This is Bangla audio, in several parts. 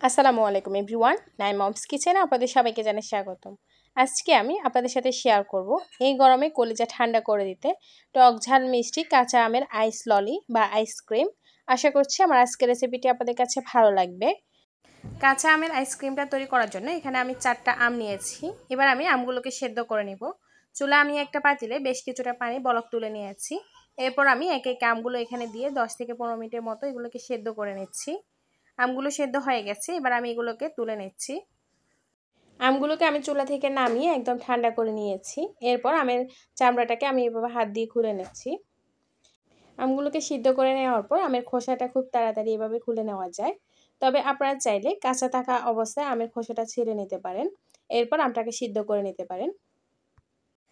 আসসালামু আলাইকুম এভরিওয়ান, নাইম মমস কিচেনে আপনাদের সবাইকে জানাই স্বাগতম। আজকে আমি আপনাদের সাথে শেয়ার করব এই গরমে কলিজা ঠান্ডা করে দিতে টক ঝাল মিষ্টি কাঁচা আমের আইস ললি বা আইসক্রিম। আশা করছি আমার আজকের রেসিপিটি আপনাদের কাছে ভালো লাগবে। কাঁচা আমের আইসক্রিমটা তৈরি করার জন্য এখানে আমি 4টা আম নিয়েছি। এবার আমি আমগুলোকে সেদ্ধ করে নিব। চুলা আমি একটা পাতিলে বেশ কিছুটা পানি বলক তুলে নিয়েছি। এরপর আমি একে একে আমগুলো এখানে দিয়ে 10 থেকে 15 মিনিটের মতো এগুলোকে সেদ্ধ করে নিচ্ছি। আমগুলো সেদ্ধ হয়ে গেছে, এবার আমি এগুলোকে তুলে নিচ্ছি। আমগুলোকে আমি চুলা থেকে নামিয়ে একদম ঠান্ডা করে নিয়েছি। এরপর আমের চামড়াটাকে আমি এভাবে হাত দিয়ে খুলে নিচ্ছি। আমগুলোকে সিদ্ধ করে নেওয়ার পর আমের খোসাটা খুব তাড়াতাড়ি এভাবে খুলে নেওয়া যায়। তবে আপনারা চাইলে কাঁচা থাকা অবস্থায় আমের খোসাটা ছেড়ে নিতে পারেন। এরপর আমটাকে সিদ্ধ করে নিতে পারেন।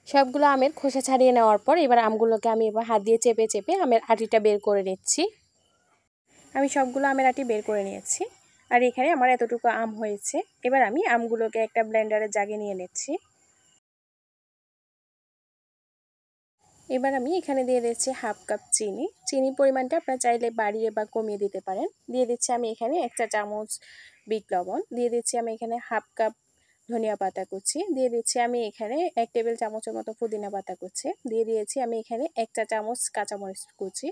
সবগুলো আমের খোসা ছাড়িয়ে নেওয়ার পর এবার আমগুলোকে আমি এবার হাত দিয়ে চেপে চেপে আমের আটিটা বের করে নিচ্ছি। আমি সবগুলো আমের আটি বের করে নিয়েছি। আর এখানে আমার এতটুকু আম হয়েছে। এবার আমি আমগুলোকে একটা ব্লেন্ডারে জাগে নিয়ে নিচ্ছি। এবার আমি এখানে দিয়ে দিচ্ছি হাফ কাপ চিনি। চিনি পরিমাণটা আপনারা চাইলে বাড়িয়ে বা কমিয়ে দিতে পারেন। দিয়ে দিচ্ছি আমি এখানে 1 চা চামচ বিট লবণ। দিয়ে দিচ্ছি আমি এখানে হাফ কাপ ধনিয়া পাতা কুচি। দিয়ে দিচ্ছি আমি এখানে 1 টেবিল চামচের মতো পুদিনা পাতা কুচি। দিয়ে দিয়েছি আমি এখানে 1 চা চামচ কাঁচামরিচ কুচি।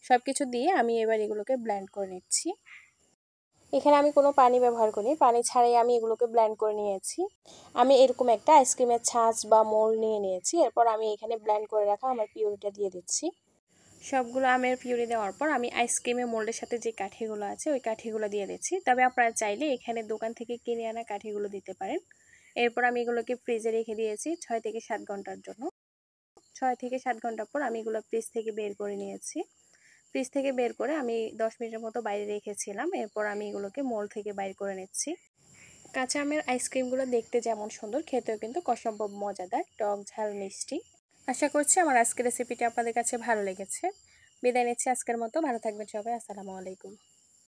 সব কিছু দিয়ে আমি এবার এগুলোকে ব্লেন্ড করে নিচ্ছি। এখানে আমি কোনো পানি ব্যবহার করিনি, পানি ছাড়াই আমি এগুলোকে ব্লেন্ড করে নিয়েছি। আমি এরকম একটা আইসক্রিমের ছাঁচ বা মোল্ড নিয়ে নিয়েছি। এরপর আমি এখানে ব্লেন্ড করে রাখা আমার পিউরিটা দিয়ে দিচ্ছি। সবগুলো আমের পিউরি দেওয়ার পর আমি আইসক্রিমের মোল্ডের সাথে যে কাঠিগুলো আছে ওই কাঠিগুলো দিয়ে দিচ্ছি। তবে আপনারা চাইলে এখানে দোকান থেকে কিনে আনা কাঠিগুলো দিতে পারেন। এরপর আমি এগুলোকে ফ্রিজে রেখে দিয়েছি 6 থেকে 7 ঘন্টার জন্য। 6 থেকে 7 ঘন্টা পর আমি এগুলো ফ্রিজ থেকে বের করে নিয়েছি। ফ্রিজ থেকে বের করে আমি 10 মিনিটের মতো বাইরে রেখেছিলাম। এরপর আমি এগুলোকে মোল্ড থেকে বাইর করে নিচ্ছি। কাঁচা আমের আইসক্রিমগুলো দেখতে যেমন সুন্দর, খেতেও কিন্তু অসম্ভব মজাদার, টক ঝাল মিষ্টি। আশা করছি আমার আজকের রেসিপিটি আপনাদের কাছে ভালো লেগেছে। বিদায় নিচ্ছি আজকের মতো। ভালো থাকবেন সবাই। আসসালামু আলাইকুম।